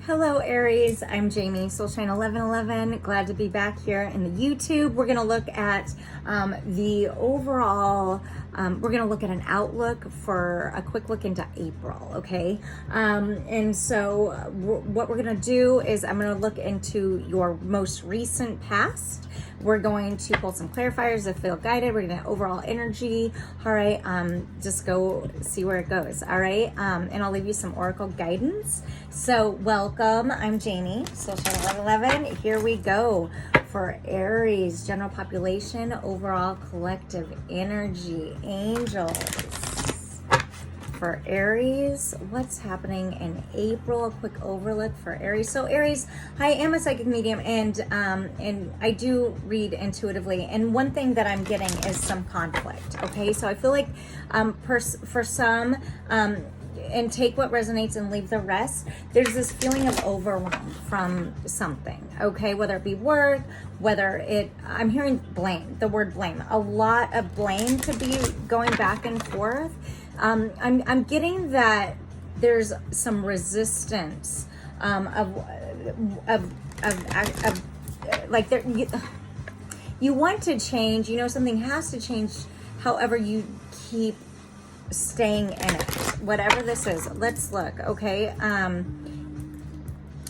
Hello Aries, I'm Jamie, Soulshine 1111. Glad to be back here in the YouTube. We're going to look at the overall, we're going to look at an outlook for a quick look into April, okay? And so what we're going to do is I'm going to look into your most recent past. We're going to pull some clarifiers that feel guided. We're going to overall energy. All right. Just go see where it goes. All right. And I'll leave you some oracle guidance. So welcome. I'm Jamie, Soulshine 1111. Here we go for Aries, general population, overall collective energy, angels. For Aries, what's happening in April? A quick overlook for Aries. So Aries, I am a psychic medium, and I do read intuitively. And one thing that I'm getting is some conflict. Okay, so I feel like for some, and take what resonates and leave the rest. There's this feeling of overwhelm from something. Okay, whether it be work, I'm hearing blame. The word blame. A lot of blame could be going back and forth. I'm getting that there's some resistance like you want to change, something has to change. However, you keep staying in it, whatever this is. Let's look. Okay.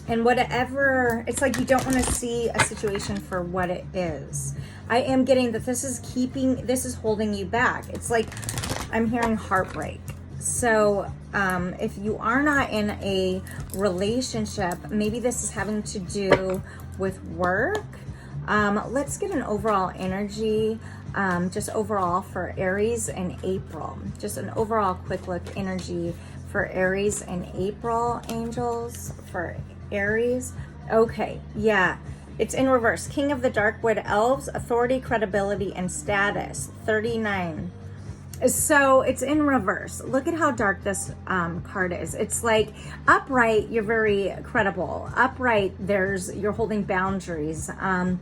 And whatever, it's like you don't want to see a situation for what it is. I am getting that this is holding you back. It's like I'm hearing heartbreak. So if you are not in a relationship, maybe this is having to do with work. Let's get an overall energy, just overall for Aries in April. Just an overall quick look energy for Aries in April, angels, for Aries. Okay, yeah. It's in reverse. King of the Darkwood Elves, authority, credibility, and status, 39. So it's in reverse. Look at how dark this card is. It's like upright, you're very credible. Upright, you're holding boundaries, but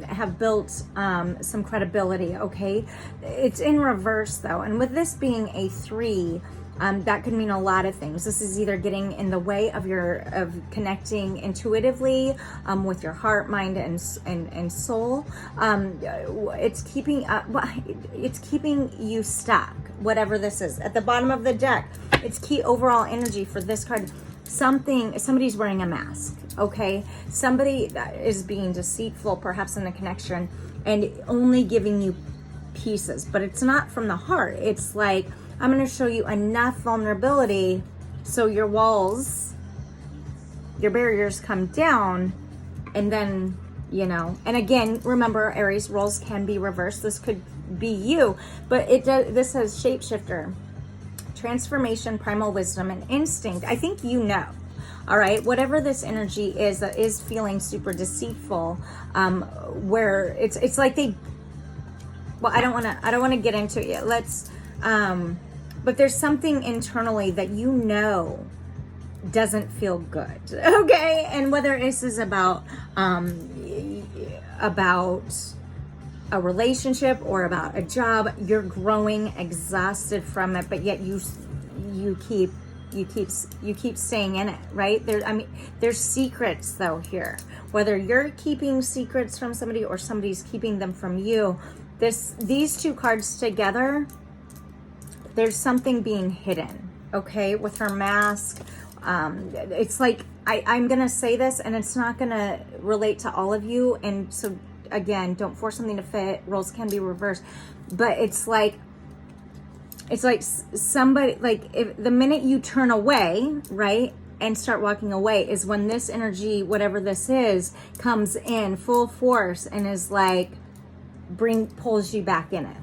have built some credibility. Okay, it's in reverse though, and with this being a 3. That could mean a lot of things. This is either getting in the way of connecting intuitively with your heart, mind, and soul. It's keeping you stuck. Whatever this is, at the bottom of the deck, it's key overall energy for this card. Somebody's wearing a mask. Okay, somebody is being deceitful, perhaps in a connection, and only giving you pieces. But it's not from the heart. It's like, I'm going to show you enough vulnerability so your walls, your barriers come down, and then, and again, remember, Aries, roles can be reversed. This could be you, but this says shapeshifter, transformation, primal wisdom, and instinct. I think all right, whatever this energy is that is feeling super deceitful, where it's like I don't want to get into it yet. Let's, but there's something internally that doesn't feel good. Okay. And whether this is about a relationship or about a job, you're growing exhausted from it, but yet you keep staying in it, right? There's secrets though here, whether you're keeping secrets from somebody or somebody's keeping them from you. These two cards together, there's something being hidden. Okay, with her mask, it's like I'm gonna say this, and it's not gonna relate to all of you. And so again, don't force something to fit. Roles can be reversed, but it's like somebody, like, if the minute you turn away, right, and start walking away, is when this energy, whatever this is, comes in full force and is like pulls you back in it.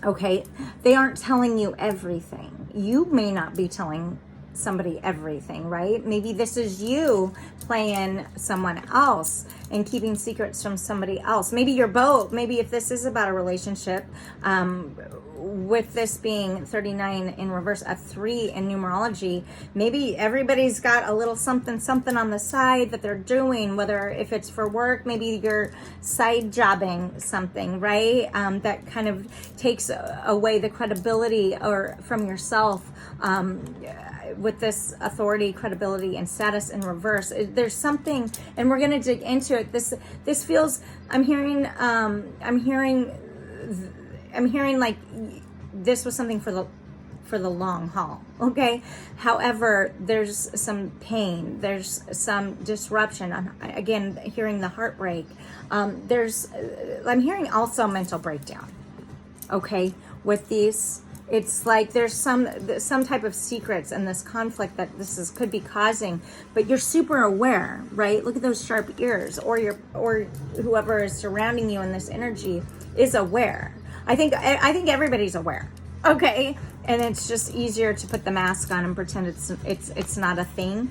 Okay, they aren't telling you everything. You may not be telling somebody everything, right? Maybe this is you playing someone else and keeping secrets from somebody else. Maybe you're both. Maybe if this is about a relationship, with this being 39 in reverse, a 3 in numerology, maybe everybody's got a little something on the side that they're doing, whether if it's for work, maybe you're side jobbing something, right? That kind of takes away the credibility or from yourself. with this authority, credibility, and status in reverse. There's something, and we're going to dig into it. This feels, I'm hearing like this was something for the long haul, okay? However, there's some pain, there's some disruption. Again, hearing the heartbreak. I'm hearing also mental breakdown, okay? With these, it's like there's some type of secrets in this conflict that could be causing, but you're super aware, right? Look at those sharp ears, or whoever is surrounding you in this energy is aware. I think everybody's aware, okay? And it's just easier to put the mask on and pretend it's not a thing.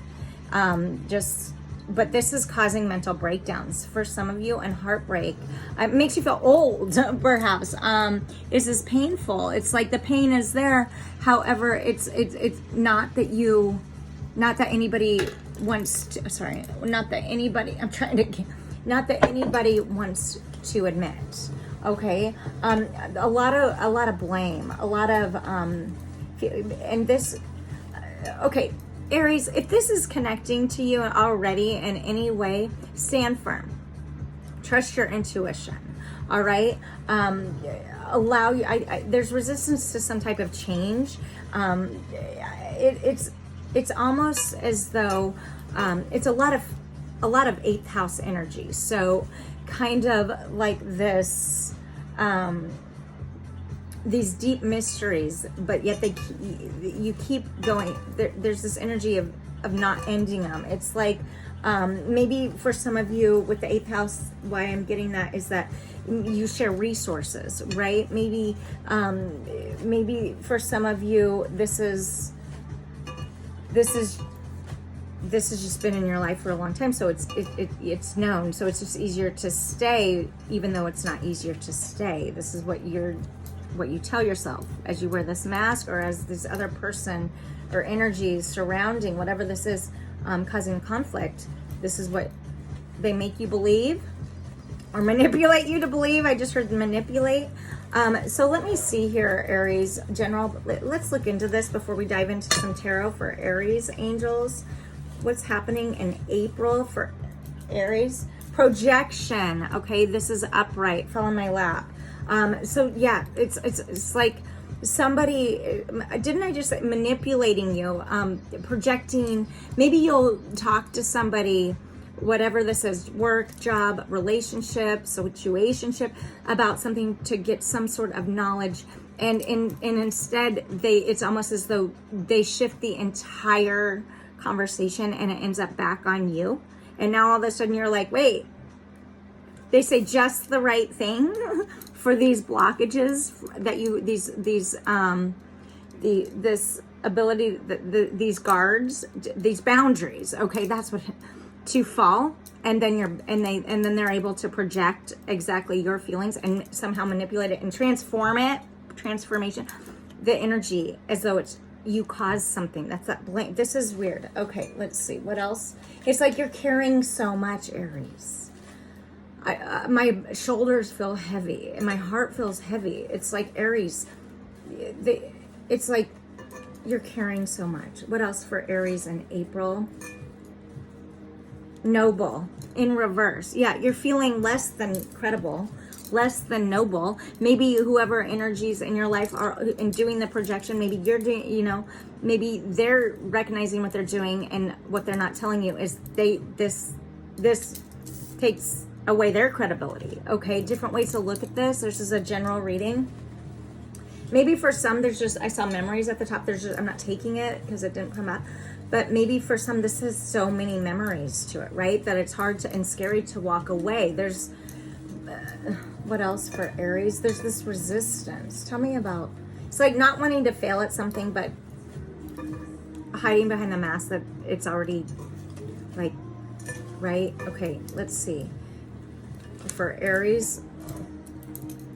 But this is causing mental breakdowns for some of you, and heartbreak. It makes you feel old, perhaps. This is painful. It's like the pain is there. However, it's not that anybody wants to, not that anybody wants to admit. Okay, a lot of blame, a lot of and this. Okay, Aries, if this is connecting to you already in any way, stand firm. Trust your intuition. All right. Allow you. There's resistance to some type of change. It's almost as though it's a lot of eighth house energy. So kind of like this, these deep mysteries, but yet you keep going. There's this energy of not ending them. It's like maybe for some of you with the eighth house, why I'm getting that is that you share resources, right? Maybe for some of you, this has just been in your life for a long time, so it's known, so it's just easier to stay, even though it's not easier to stay. This is what you tell yourself as you wear this mask, or as this other person or energies surrounding whatever this is, causing conflict. This is what they make you believe or manipulate you to believe. I just heard manipulate. So let me see here, Aries general. Let's look into this before we dive into some tarot for Aries angels. What's happening in April for Aries? Projection. Okay, this is upright. Fell in my lap. So yeah, it's like somebody, didn't I just say manipulating you, projecting. Maybe you'll talk to somebody, whatever this is, work, job, relationship, situationship, about something to get some sort of knowledge, and instead it's almost as though they shift the entire conversation and it ends up back on you. And now all of a sudden you're like, wait, they say just the right thing for these blockages that you, this ability, these guards, these boundaries. Okay, that's what, to fall, and then then they're able to project exactly your feelings and somehow manipulate it and transformation, the energy, as though it's you caused something. That's that blame. This is weird. Okay, let's see what else. It's like you're carrying so much, Aries. My shoulders feel heavy and my heart feels heavy. It's like Aries, it's like you're carrying so much. What else for Aries in April? Noble in reverse. Yeah, you're feeling less than credible, less than noble. Maybe whoever energies in your life are in doing the projection, maybe you're doing, maybe they're recognizing what they're doing, and what they're not telling you is this takes away their credibility. Okay, different ways to look at this. This is a general reading. Maybe for some, I saw memories at the top. I'm not taking it because it didn't come up. But maybe for some, this has so many memories to it, right? That it's hard and scary to walk away. There's, what else for Aries? There's this resistance. Tell me about, it's like not wanting to fail at something, but hiding behind the mask that it's already, like, right? Okay, let's see. For Aries,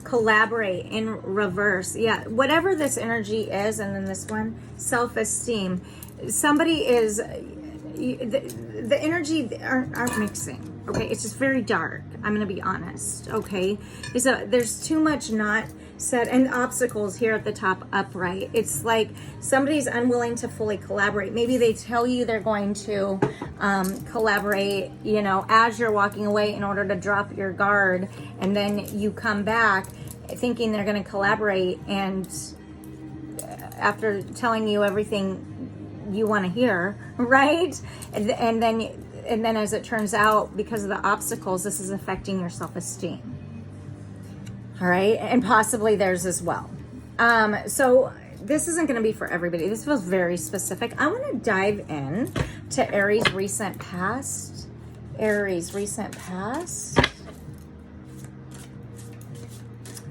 collaborate in reverse. Yeah, whatever this energy is, and then this one, self-esteem. Somebody is, the energy aren't mixing. Okay, it's just very dark. I'm gonna be honest. Okay, there's too much not Set and obstacles here at the top, upright. It's like somebody's unwilling to fully collaborate. Maybe they tell you they're going to collaborate, you know, as you're walking away in order to drop your guard, and then you come back thinking they're going to collaborate, and after telling you everything you want to hear, right? And then as it turns out, because of the obstacles, this is affecting your self-esteem. All right, and possibly theirs as well. So this isn't going to be for everybody. This feels very specific. I want to dive in to Aries recent past. Aries recent past.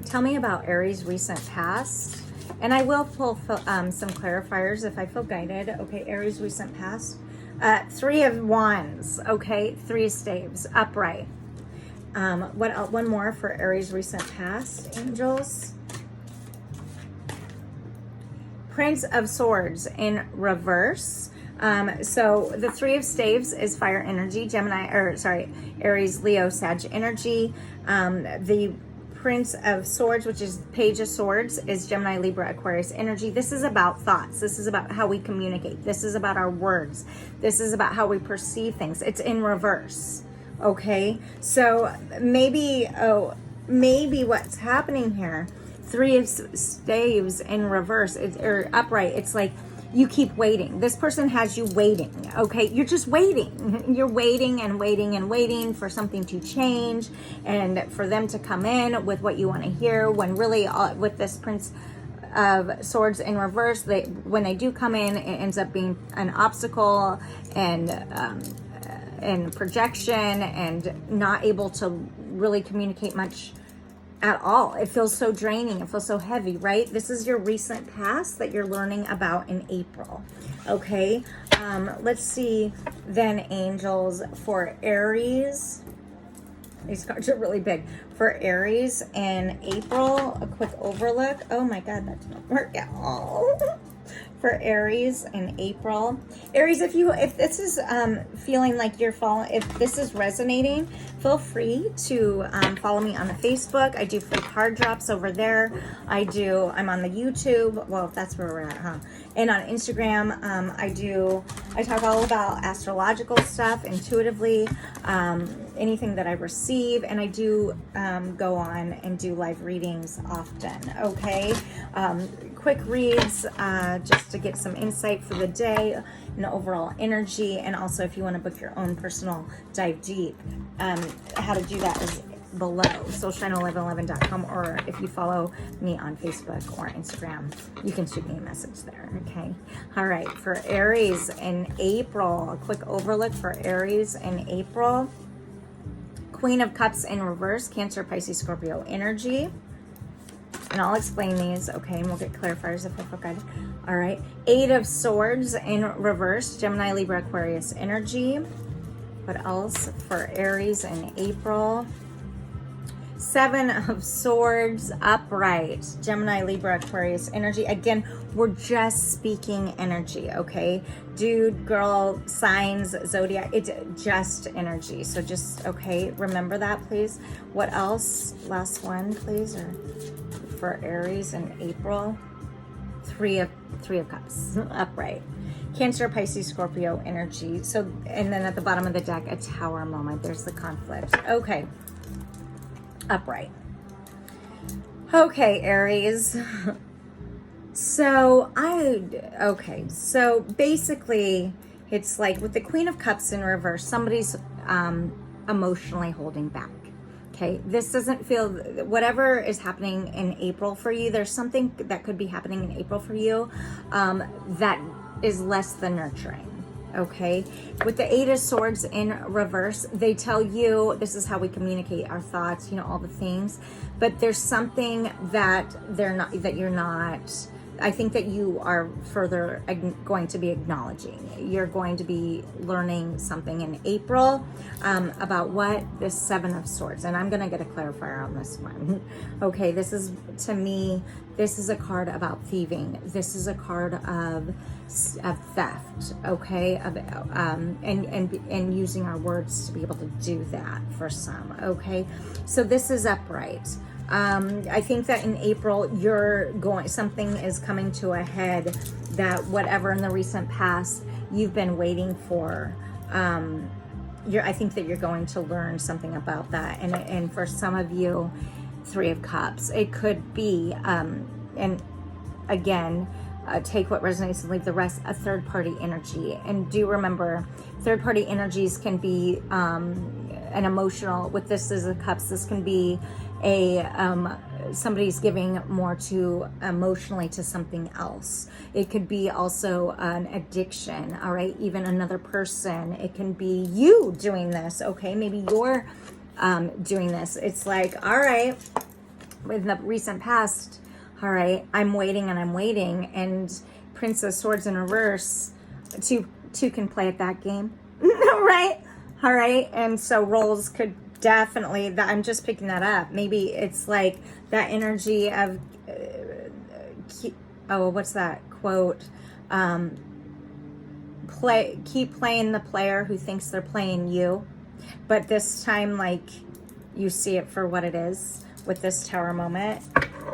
Tell me about Aries recent past. And I will pull some clarifiers if I feel guided. Okay, Aries recent past. 3 of Wands. Okay, 3 of Staves, upright. One more for Aries recent past, angels. Prince of Swords in reverse. So the 3 of Staves is fire energy, Aries, Leo, Sag energy. The Prince of Swords, which is Page of Swords, is Gemini, Libra, Aquarius energy. This is about thoughts. This is about how we communicate. This is about our words. This is about how we perceive things. It's in reverse. Okay, so maybe what's happening here, 3 of Staves in reverse, or upright, it's like you keep waiting. This person has you waiting, okay? You're just waiting. You're waiting and waiting and waiting for something to change and for them to come in with what you want to hear, when really with this Prince of Swords in reverse, when they do come in, it ends up being an obstacle and projection, and not able to really communicate much at all. It feels so draining. It feels so heavy, right? This is your recent past that you're learning about in April. Okay. Let's see then, angels, for Aries. These cards are really big. For Aries in April, a quick overlook. Oh my God, that didn't work at all. For Aries in April. Aries, if this is feeling like you're if this is resonating, feel free to follow me on the Facebook. I do free card drops over there. I'm on the YouTube. Well, if that's where we're at, huh? And on Instagram, I talk all about astrological stuff intuitively, anything that I receive, and I do go on and do live readings often, okay? Quick reads, just to get some insight for the day and overall energy, and also if you want to book your own personal dive deep, how to do that is below, soulshine1111.com, or if you follow me on Facebook or Instagram, you can shoot me a message there, okay? All right, for Aries in April, a quick overlook for Aries in April. Queen of Cups in reverse, Cancer, Pisces, Scorpio energy. And I'll explain these, okay, and we'll get clarifiers if I feel guided. All right, 8 of Swords in reverse, Gemini, Libra, Aquarius energy. What else for Aries in April? 7 of Swords upright, Gemini, Libra, Aquarius energy. Again, we're just speaking energy, okay? Dude, girl, signs, zodiac, it's just energy. So just, okay, remember that, please. What else? Last one, please, or for Aries in April. 3 of Cups upright, Cancer, Pisces, Scorpio energy. So, and then at the bottom of the deck, a Tower moment. There's the conflict. Okay, upright. Okay, Aries. So basically it's like with the Queen of Cups in reverse, somebody's emotionally holding back. Okay, this doesn't feel, whatever is happening in April for you, there's something that could be happening in April for you that is less than nurturing. Okay, with the 8 of Swords in reverse, they tell you this is how we communicate our thoughts, you know, all the things, but there's something that you're not, I think that you are further going to be acknowledging. You're going to be learning something in April about what this 7 of Swords, and I'm going to get a clarifier on this one. Okay, this is, to me, this is a card about thieving. This is a card of theft, okay, and using our words to be able to do that for some, okay? So this is upright. I think that in April, something is coming to a head that whatever in the recent past you've been waiting for, I think that you're going to learn something about that. And for some of you, Three of Cups, it could be, and again, take what resonates and leave the rest, a third party energy. And do remember, third party energies can be an emotional, with this as a cups, this can be somebody's giving more to emotionally to something else. It could be also an addiction, all right? Even another person. It can be you doing this, okay? Maybe you're doing this. It's like, all right, in the recent past, all right, I'm waiting and I'm waiting, and Prince of Swords in reverse, two can play at that game, right? All right, and so roles could definitely, I'm just picking that up. Maybe it's like that energy of, what's that quote? Keep playing the player who thinks they're playing you, but this time, like, you see it for what it is with this Tower moment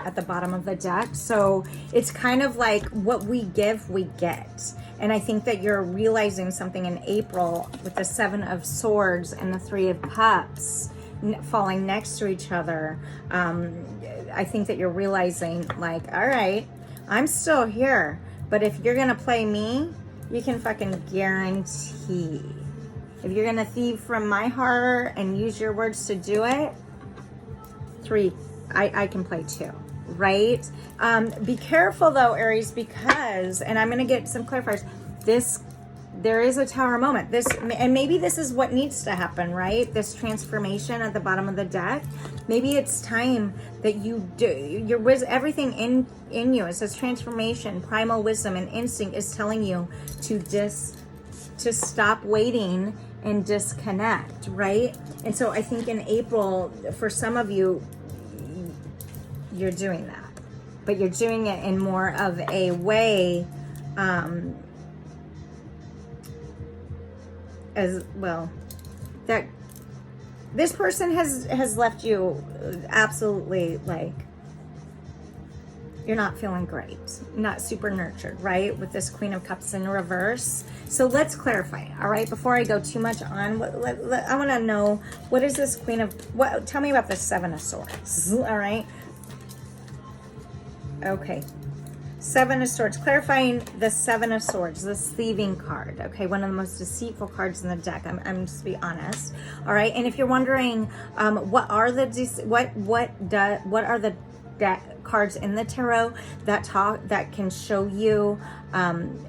at the bottom of the deck. So it's kind of like what we give, we get. And I think that you're realizing something in April with the Seven of Swords and the Three of Cups falling next to each other. I think that you're realizing, like, all right, I'm still here, but if you're gonna play me, you can fucking guarantee. If you're gonna thieve from my heart and use your words to do it, I can play too, right? Be careful though, Aries, because, and I'm gonna get some clarifiers, there is a Tower moment. And maybe this is what needs to happen, right? This transformation at the bottom of the deck. Maybe it's time that you do everything in you. It says transformation, primal wisdom, and instinct is telling you to stop waiting and disconnect, right? And so I think in April, for some of you, you're doing that, but you're doing it in more of a way, as well, that this person has left you absolutely, like, you're not feeling great, not super nurtured, right? With this Queen of Cups in reverse. So let's clarify, all right? Before I go too much on, I want to know, what is this Queen of, tell me about the Seven of Swords, all right? Okay. Seven of Swords, clarifying the Seven of Swords, this thieving card, okay, one of the most deceitful cards in the deck. I'm just to be honest, all right. And if you're wondering, what are the cards in the tarot that can show you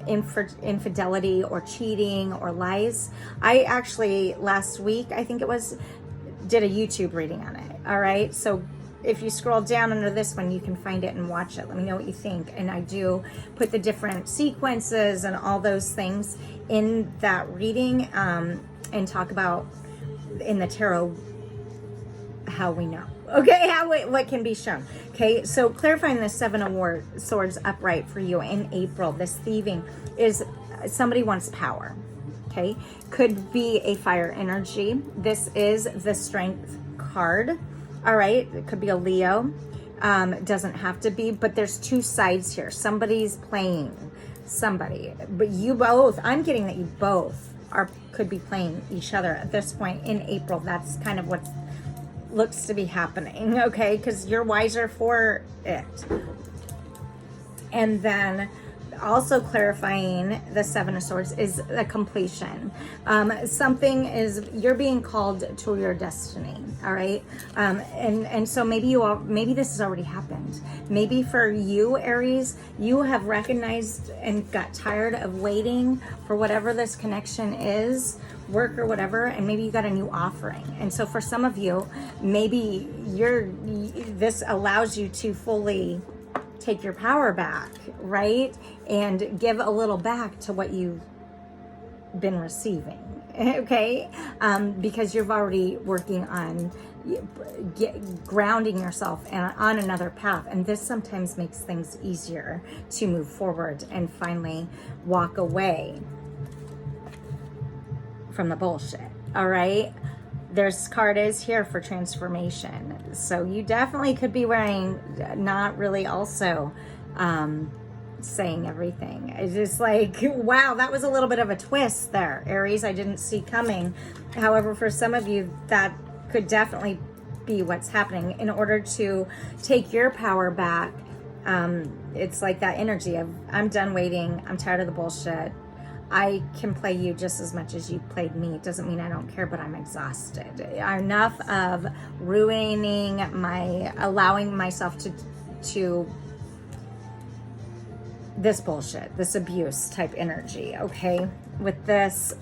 infidelity or cheating or lies, I actually last week, I think it was, did a YouTube reading on it. All right, so if you scroll down under this one, you can find it and watch it. Let me know what you think. And I do put the different sequences and all those things in that reading, and talk about in the tarot how we know. Okay, what can be shown. Okay, so clarifying the Seven of Swords upright for you in April, this thieving is somebody wants power. Okay, could be a fire energy. This is the Strength card. All right, it could be a Leo. It doesn't have to be, but there's two sides here. Somebody's playing somebody, but you both, I'm getting that you both could be playing each other at this point in April. That's kind of what looks to be happening, okay? Because you're wiser for it. And then also clarifying the Seven of Swords is a completion. You're being called to your destiny, all right? And so maybe this has already happened. Maybe for you, Aries, you have recognized and got tired of waiting for whatever this connection is, work or whatever, and maybe you got a new offering. And so for some of you, maybe this allows you to fully take your power back, right? And give a little back to what you've been receiving, okay? Because you're already working on grounding yourself on another path. And this sometimes makes things easier to move forward and finally walk away from the bullshit, all right? This card is here for transformation. So you definitely could be wearing, not really also saying everything. It's just like, wow, that was a little bit of a twist there, Aries. I didn't see coming. However, for some of you, that could definitely be what's happening. In order to take your power back, it's like that energy of, I'm done waiting. I'm tired of the bullshit. I can play you just as much as you played me. It doesn't mean I don't care, but I'm exhausted. Enough of allowing myself to this bullshit, this abuse type energy, okay? With this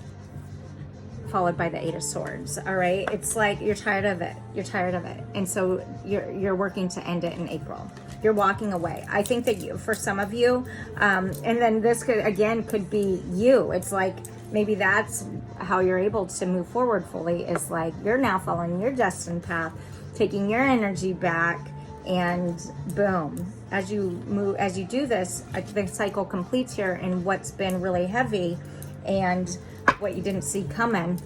followed by the Eight of Swords, all right? It's like you're tired of it. You're tired of it. And so you're working to end it in April. You're walking away. I think that for some of you, and then this could be you. It's like maybe that's how you're able to move forward fully, is like you're now following your destined path, taking your energy back, and boom, as you do this, the cycle completes here. And what's been really heavy and what you didn't see coming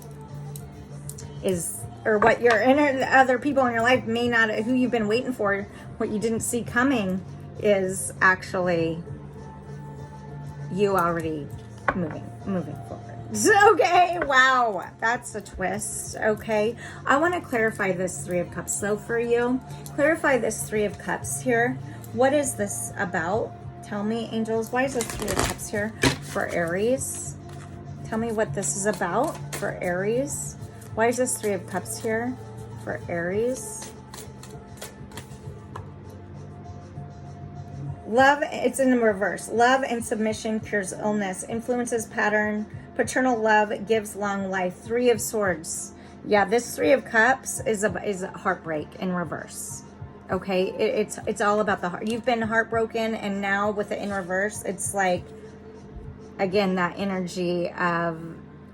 or what your other people in your life may not, who you've been waiting for, what you didn't see coming is actually you already moving forward. Okay, wow, that's a twist. Okay, I want to clarify this Three of Cups though for you. Clarify this Three of Cups here. What is this about? Tell me, angels, why is this Three of Cups here for Aries? Tell me what this is about for Aries. Why is this Three of Cups here for Aries? Love, it's in the reverse. Love and submission cures illness, influences pattern, paternal love gives long life. Three of Swords. Yeah, this Three of Cups is a heartbreak in reverse. Okay, it's all about the heart. You've been heartbroken, and now with it in reverse, it's like, again, that energy of,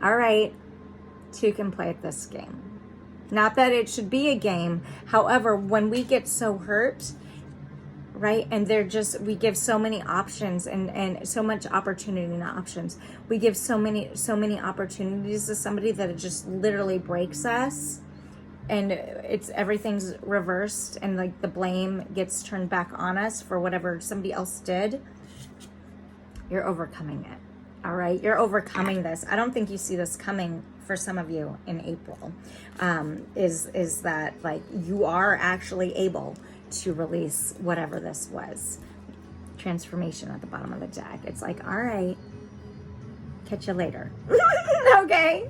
all right, two can play at this game. Not that it should be a game. However, when we get so hurt, right, and we give so many options and so much opportunity, not options. We give so many opportunities to somebody that it just literally breaks us. And everything's reversed, and like the blame gets turned back on us for whatever somebody else did. You're overcoming it. All right, you're overcoming this. I don't think you see this coming for some of you in April. Is that like you are actually able to release whatever this was. Transformation at the bottom of the deck. It's like, all right, catch you later. Okay,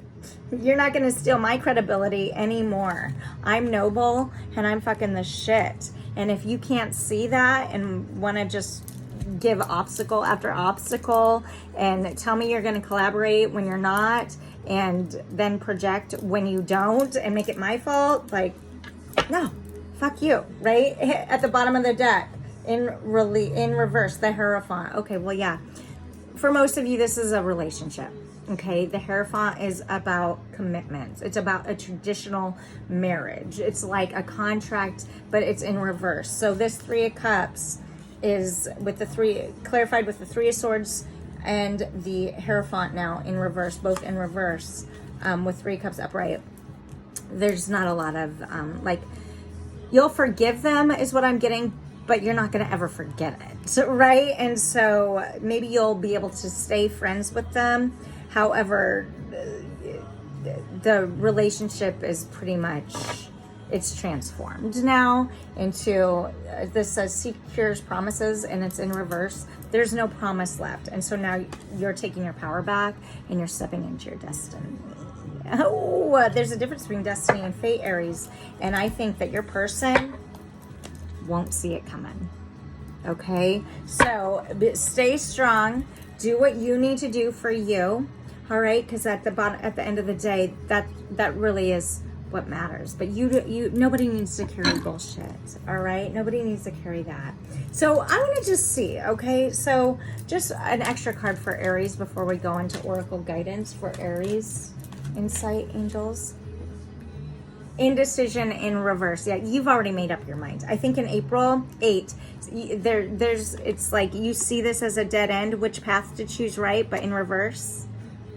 you're not gonna steal my credibility anymore. I'm noble and I'm fucking the shit. And if you can't see that and want to just give obstacle after obstacle and tell me you're going to collaborate when you're not, and then project when you don't and make it my fault, like, no, fuck you, right? At the bottom of the deck in reverse, the Hierophant. Okay, well, yeah, for most of you, this is a relationship. Okay, the Hierophant is about commitments. It's about a traditional marriage. It's like a contract, but it's in reverse. So this Three of Cups is clarified with the Three of Swords and the Hierophant now in reverse, both in reverse, with Three of Cups upright. There's not a lot of, like, you'll forgive them is what I'm getting, but you're not going to ever forget it, right? And so maybe you'll be able to stay friends with them. However, the relationship is pretty much, it's transformed now into, this says secures promises, and it's in reverse. There's no promise left. And so now you're taking your power back and you're stepping into your destiny. Oh, there's a difference between destiny and fate, Aries. And I think that your person won't see it coming. Okay? So stay strong. Do what you need to do for you. All right, because at the end of the day, that really is what matters. But nobody needs to carry bullshit. All right, nobody needs to carry that. So I want to just see. Okay, so just an extra card for Aries before we go into Oracle guidance for Aries. Insight, angels. Indecision in reverse. Yeah, you've already made up your mind. I think in April 8, it's like you see this as a dead end, which path to choose, right? But in reverse.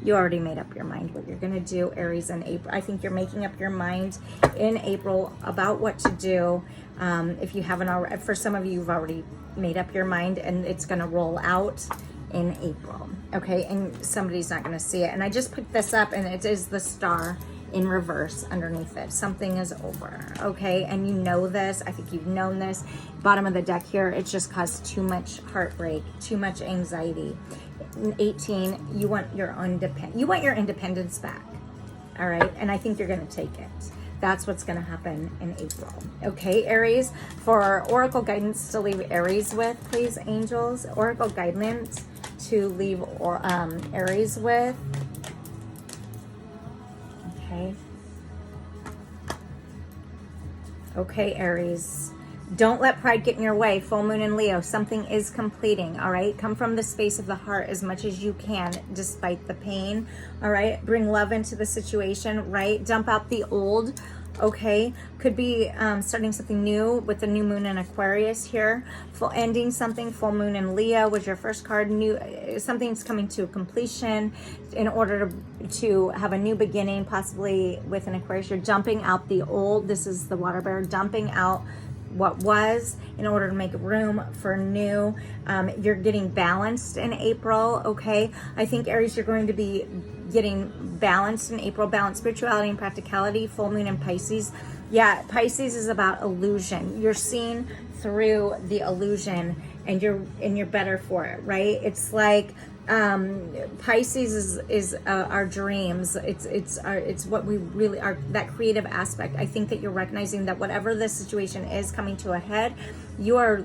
You already made up your mind what you're going to do, Aries, in April. I think you're making up your mind in April about what to do. If you haven't already, for some of you, you've already made up your mind, and it's going to roll out in April. Okay, and somebody's not going to see it. And I just picked this up, and it is the star in reverse underneath it. Something is over. Okay, and you know this. I think you've known this. Bottom of the deck here, it's just caused too much heartbreak, too much anxiety. 18, you want your independence back. All right, and I think you're going to take it. That's what's going to happen in April. Okay, Aries, for oracle guidance to leave Aries with, please, angels. Oracle guidance to leave Aries with. Okay. Okay, Aries. Don't let pride get in your way. Full moon in Leo. Something is completing, all right? Come from the space of the heart as much as you can, despite the pain, all right? Bring love into the situation, right? Dump out the old, okay? Could be starting something new with the new moon in Aquarius here. Ending something. Full moon in Leo was your first card. Something's coming to completion in order to have a new beginning, possibly with an Aquarius. You're dumping out the old. This is the water bear, dumping out what was in order to make room for new. You're getting balanced in April, okay? I think, Aries, you're going to be getting balanced in April. Balanced spirituality and practicality. Full moon in Pisces. Yeah, Pisces is about illusion. You're seeing through the illusion, and you're better for it, right? It's like Pisces is our dreams. It's what we really are, that creative aspect. I think that you're recognizing that whatever the situation is coming to a head, you are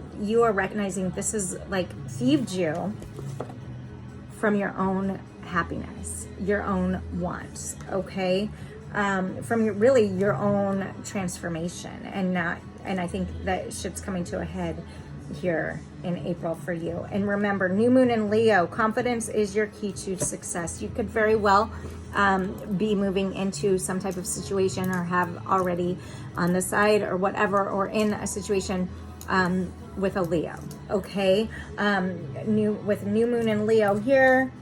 recognizing this is like thieved you from your own happiness, your own wants, okay? From your own transformation, and I think that shit's coming to a head here in April for you. And remember, new moon in Leo, confidence is your key to success. You could very well be moving into some type of situation, or have already on the side or whatever, or in a situation with a Leo, okay? With new moon in Leo here,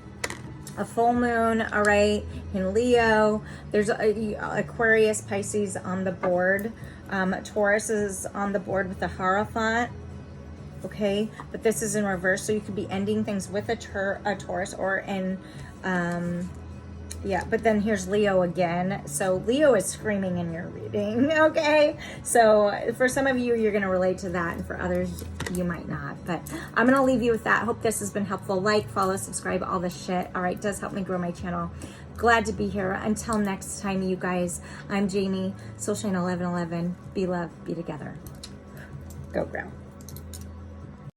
a full moon, all right, in Leo. There's Aquarius, Pisces on the board. Taurus is on the board with the Hierophant. Okay, but this is in reverse, so you could be ending things with a Taurus, or in yeah, but then here's Leo again. So Leo is screaming in your reading, okay? So for some of you, you're going to relate to that, and for others, you might not. But I'm going to leave you with that. Hope this has been helpful. Like, follow, subscribe, all this shit. All right, does help me grow my channel. Glad to be here. Until next time, you guys, I'm Jamie, Soul Shine 1111. Be love, be together. Go grow.